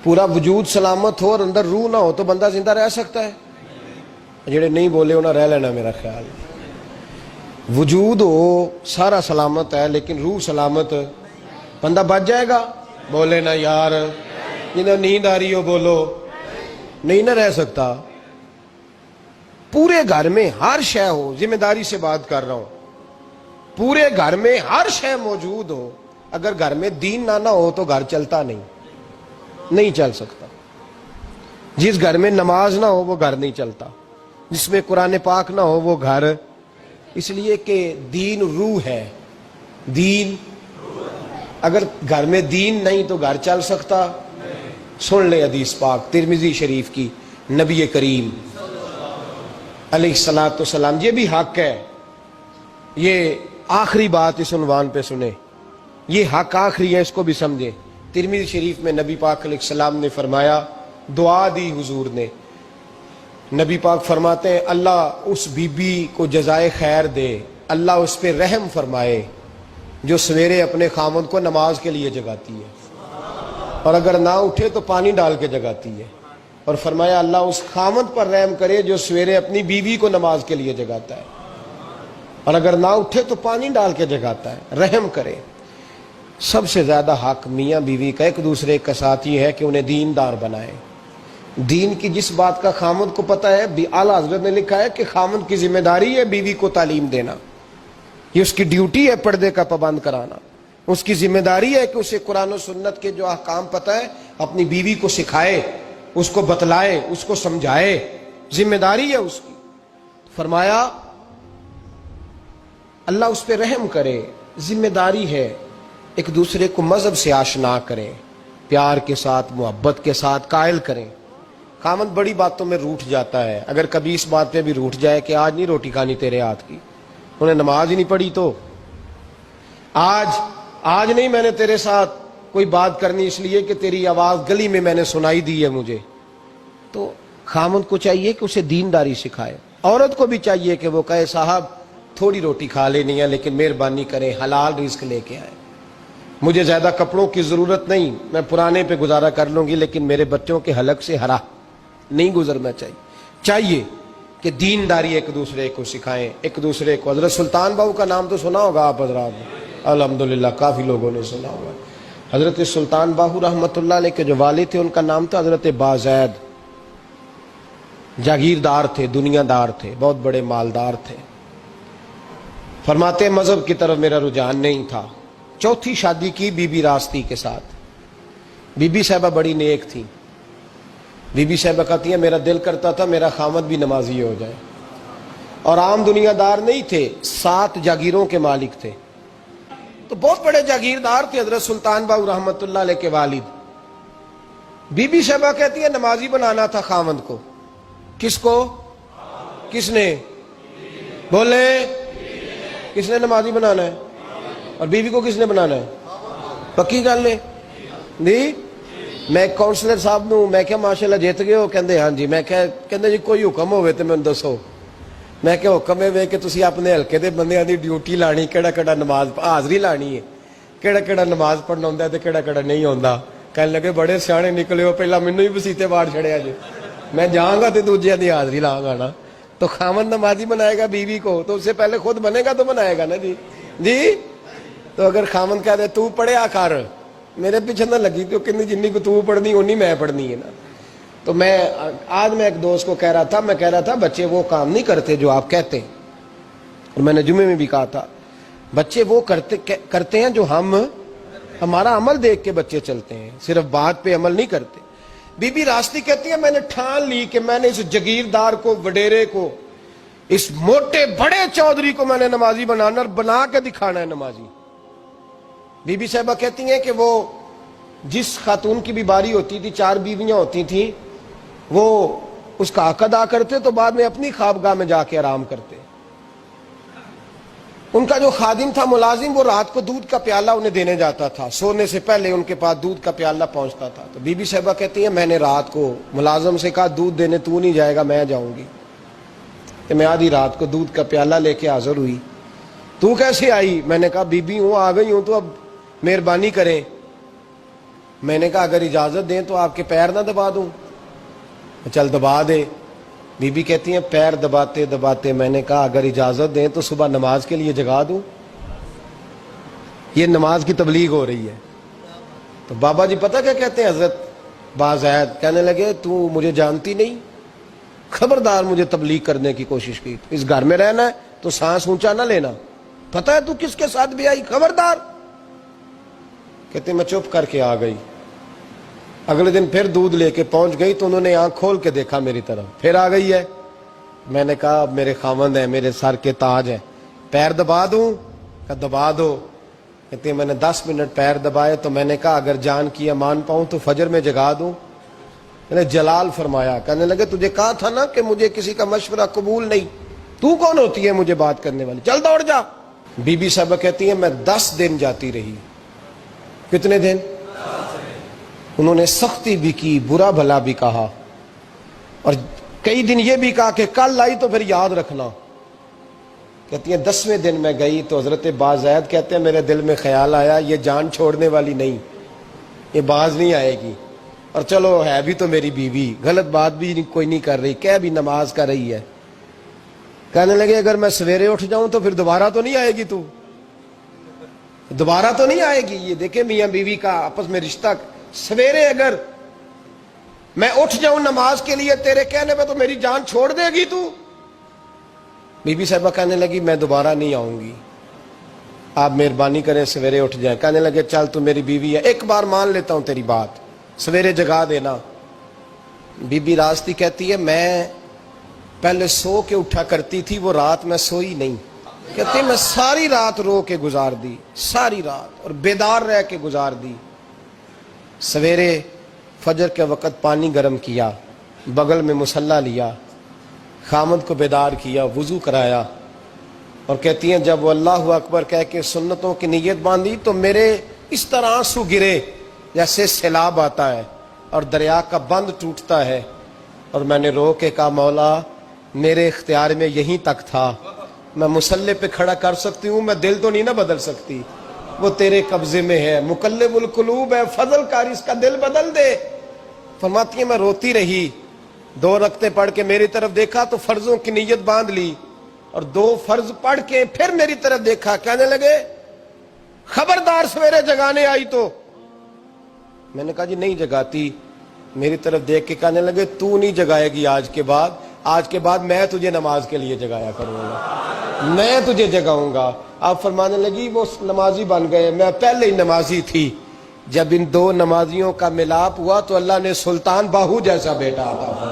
پورا وجود سلامت ہو اور اندر روح نہ ہو تو بندہ زندہ رہ سکتا ہے؟ جڑے نہیں بولے انہیں رہ لینا میرا خیال. وجود ہو سارا سلامت ہے لیکن روح سلامت، بندہ بچ جائے گا؟ بولے نا یار. جنہیں نیند آ رہی ہو بولو. نہیں نہ رہ سکتا. پورے گھر میں ہر شے ہو، ذمہ داری سے بات کر رہا ہوں، پورے گھر میں ہر شے موجود ہو، اگر گھر میں دین نہ ہو تو گھر چلتا نہیں چل سکتا. جس گھر میں نماز نہ ہو وہ گھر نہیں چلتا، جس میں قرآن پاک نہ ہو وہ گھر. اس لیے کہ دین روح ہے. دین اگر گھر میں دین نہیں تو گھر چل سکتا؟ سن لے حدیث پاک ترمذی شریف کی، نبی کریم علیہ الصلوۃ والسلام. یہ بھی حق ہے، یہ آخری بات اس عنوان پہ سنیں، یہ حق آخری ہے، اس کو بھی سمجھیں. ترمذی شریف میں نبی پاک علیہ السلام نے فرمایا، دعا دی حضور نے. نبی پاک فرماتے ہیں اللہ اس بی بی کو جزائے خیر دے، اللہ اس پہ رحم فرمائے جو سویرے اپنے خامند کو نماز کے لیے جگاتی ہے اور اگر نہ اٹھے تو پانی ڈال کے جگاتی ہے. اور فرمایا اللہ اس خامند پر رحم کرے جو سویرے اپنی بیوی کو نماز کے لیے جگاتا ہے اور اگر نہ اٹھے تو پانی ڈال کے جگاتا ہے. رحم کرے. سب سے زیادہ حق میاں بیوی کا ایک دوسرے کا ساتھ یہ ہے کہ انہیں دیندار بنائے. دین کی جس بات کا خامند کو پتہ ہے، اعلیٰ حضرت نے لکھا ہے کہ خامند کی ذمہ داری ہے بیوی کو تعلیم دینا، یہ اس کی ڈیوٹی ہے پردے کا پابند کرانا. اس کی ذمہ داری ہے کہ اسے قرآن و سنت کے جو احکام پتہ ہے اپنی بیوی کو سکھائے، اس کو بتلائے، اس کو سمجھائے. ذمہ داری ہے اس کی. فرمایا اللہ اس پہ رحم کرے. ذمہ داری ہے ایک دوسرے کو مذہب سے آشنا کریں، پیار کے ساتھ محبت کے ساتھ قائل کریں. خامند بڑی باتوں میں روٹھ جاتا ہے، اگر کبھی اس بات پہ بھی روٹھ جائے کہ آج نہیں روٹی کھانی تیرے ہاتھ کی، انہیں نماز ہی نہیں پڑھی، تو آج نہیں میں نے تیرے ساتھ کوئی بات کرنی اس لیے کہ تیری آواز گلی میں نے سنائی دی ہے مجھے، تو خامند کو چاہیے کہ اسے دینداری سکھائے. عورت کو بھی چاہیے کہ وہ کہے صاحب تھوڑی روٹی کھا لینی ہے لیکن مہربانی کریں حلال رزق لے کے آئے، مجھے زیادہ کپڑوں کی ضرورت نہیں، میں پرانے پہ گزارا کر لوں گی لیکن میرے بچوں کے حلق سے ہرا نہیں گزرنا چاہیے کہ دینداری ایک دوسرے کو سکھائیں، ایک دوسرے کو. حضرت سلطان باہو کا نام تو سنا ہوگا آپ حضرات نے، الحمدللہ کافی لوگوں نے سنا ہوگا. حضرت سلطان باہو رحمۃ اللہ علیہ کے جو والد تھے ان کا نام تھا حضرت بازید. جاگیردار تھے، دنیا دار تھے، بہت بڑے مالدار تھے. فرماتے مذہب کی طرف میرا رجحان نہیں تھا. چوتھی شادی کی بی بی راستی کے ساتھ. بی بی صاحبہ بڑی نیک تھی. بی بی صاحبہ کہتی ہیں میرا دل کرتا تھا میرا خامد بھی نمازی ہو جائے، اور عام دنیا دار نہیں تھے، 7 جاگیروں کے مالک تھے، تو بہت بڑے جاگیردار تھے حضرت سلطان باہو رحمۃ اللہ علیہ کے والد. بی بی صاحبہ کہتی ہے نمازی بنانا تھا خامد کو. کس کو؟ کس نے؟ بولے کس نے نمازی بنانا ہے؟ اور بیوی کو کس نے بنانا ہے؟ پکی گل ہے نہیں. میں کونسلر صاحب نو میں کہا ماشاءاللہ جیت گئے ہو، کہندے ہاں جی. میں کہندے جی کوئی حکم ہوئے تو میں دسو. میں کہ حکم ہے کہ تسی اپنے ہلکے دے بندیاں دی ڈیوٹی لانی، کیڑا نماز حاضری لانی ہے، کیڑا نماز پڑھنا ہوندا ہے تے کیڑا نہیں ہوندا. کہنے لگے بڑے سیانے نکلے ہو، پہلا مینوں ہی بسیتے واڑ چھڑیا جی. میں جاؤں گا تے دوجیاں دی حاضری لاں گا نا. تو خامند نمازی بنائے گا بیوی کو تو اس سے پہلے خود بنے گا تو بنائے گا نا جی. تو اگر خامند کہہ دے تو پڑھیا کر، میرے پیچھے نہ لگی تو جنی کو تو پڑھنی اونی میں پڑھنی ہے نا. تو آج میں ایک دوست کو کہہ رہا تھا بچے وہ کام نہیں کرتے جو آپ کہتے ہیں. اور میں نے جمعے میں بھی کہا تھا بچے وہ کرتے ہیں جو ہمارا عمل دیکھ کے بچے چلتے ہیں، صرف بات پہ عمل نہیں کرتے. بی بی راستی کہتی ہے میں نے ٹھان لی کہ میں نے اس جگیردار کو، وڈیرے کو، اس موٹے بڑے چودھری کو میں نے نمازی بنانا اور بنا کے دکھانا ہے نمازی. بی بی صاحبہ کہتی ہیں کہ وہ جس خاتون کی بھی باری ہوتی تھی، 4 بیویاں ہوتی تھیں، وہ اس کا حق ادا کرتے تو بعد میں اپنی خوابگاہ میں جا کے آرام کرتے. ان کا جو خادم تھا ملازم، وہ رات کو دودھ کا پیالہ انہیں دینے جاتا تھا، سونے سے پہلے ان کے پاس دودھ کا پیالہ پہنچتا تھا. تو بی بی صاحبہ کہتی ہیں میں نے رات کو ملازم سے کہا دودھ دینے تو نہیں جائے گا، میں جاؤں گی. کہ میں آدھی رات کو دودھ کا پیالہ لے کے حاضر ہوئی. تو کیسے آئی؟ میں نے کہا بی بی ہوں، آ گئی ہوں تو اب مہربانی کریں. میں نے کہا اگر اجازت دیں تو آپ کے پیر نہ دبا دوں؟ چل دبا دے۔ بی بی کہتی ہیں پیر دباتے دباتے میں نے کہا اگر اجازت دیں تو صبح نماز کے لیے جگا دوں؟ یہ نماز کی تبلیغ ہو رہی ہے۔ تو بابا جی پتہ کیا کہتے ہیں حضرت بازید؟ کہنے لگے تو مجھے جانتی نہیں، خبردار مجھے تبلیغ کرنے کی کوشش کی، اس گھر میں رہنا ہے تو سانس اونچا نہ لینا، پتہ ہے تو کس کے ساتھ بھی آئی، خبردار۔ کہتے میں چپ کر کے آ گئی۔ اگلے دن پھر دودھ لے کے پہنچ گئی تو انہوں نے آنکھ کھول کے دیکھا میری طرف، پھر آ گئی ہے۔ میں نے کہا اب میرے خاوند ہیں، میرے سر کے تاج ہیں، پیر دبا دوں؟ کہ دبا دو۔ کہتے ہیں میں نے 10 منٹ پیر دبائے تو میں نے کہا اگر جان کی امان پاؤں تو فجر میں جگا دوں؟ میں نے جلال فرمایا، کہنے لگے تجھے کہا تھا نا کہ مجھے کسی کا مشورہ قبول نہیں، تو کون ہوتی ہے مجھے بات کرنے والی، چل دوڑ جا۔ بی بی صاحبہ کہتی ہیں میں 10 دن جاتی رہی۔ کتنے دن؟ انہوں نے سختی بھی کی، برا بھلا بھی کہا، اور کئی دن یہ بھی کہا کہ کل آئی تو پھر یاد رکھنا۔ کہتی ہیں 10ویں دن میں گئی تو حضرت بازید کہتے ہیں میرے دل میں خیال آیا یہ جان چھوڑنے والی نہیں، یہ باز نہیں آئے گی، اور چلو ہے بھی تو میری بیوی، غلط بات بھی کوئی نہیں کر رہی، کہہ بھی نماز کر رہی ہے۔ کہنے لگے اگر میں سویرے اٹھ جاؤں تو پھر دوبارہ تو نہیں آئے گی، تو دوبارہ تو نہیں آئے گی۔ یہ دیکھیں میاں بیوی کا آپس میں رشتہ، سویرے اگر میں اٹھ جاؤں نماز کے لیے تیرے کہنے پہ تو میری جان چھوڑ دے گی تو؟ بی بی صاحبہ کہنے لگی میں دوبارہ نہیں آؤں گی، آپ مہربانی کریں سویرے اٹھ جائیں۔ کہنے لگے چل تو میری بیوی ہے، ایک بار مان لیتا ہوں تیری بات، سویرے جگا دینا۔ بی بی راستی کہتی ہے میں پہلے سو کے اٹھا کرتی تھی، وہ رات میں سوئی نہیں، کہتی میں ساری رات رو کے گزار دی، ساری رات، اور بیدار رہ کے گزار دی۔ سویرے فجر کے وقت پانی گرم کیا، بغل میں مصلی لیا، خامد کو بیدار کیا، وضو کرایا، اور کہتی ہیں جب وہ اللہ اکبر کہہ کے سنتوں کی نیت باندھی تو میرے اس طرح آنسو گرے جیسے سیلاب آتا ہے اور دریا کا بند ٹوٹتا ہے، اور میں نے رو کے کہا مولا میرے اختیار میں یہیں تک تھا، میں مصلی پہ کھڑا کر سکتی ہوں، میں دل تو نہیں نہ بدل سکتی، وہ تیرے قبضے میں ہے، مقلب القلوب ہے، فضل کار اس کا دل بدل دے۔ فرماتی ہیں میں روتی رہی، 2 رکعتیں پڑھ کے میری طرف دیکھا تو فرضوں کی نیت باندھ لی، اور 2 فرض پڑھ کے پھر میری طرف دیکھا، کہنے لگے خبردار سویرے جگانے آئی تو؟ میں نے کہا جی نہیں جگاتی۔ میری طرف دیکھ کے کہنے لگے تو نہیں جگائے گی آج کے بعد میں تجھے نماز کے لیے جگایا کروں گا، میں تجھے جگاؤں گا۔ آپ فرمانے لگی وہ نمازی بن گئے، میں پہلے ہی نمازی تھی۔ جب ان 2 نمازیوں کا ملاپ ہوا تو اللہ نے سلطان باہو جیسا بیٹا عطا فرمایا۔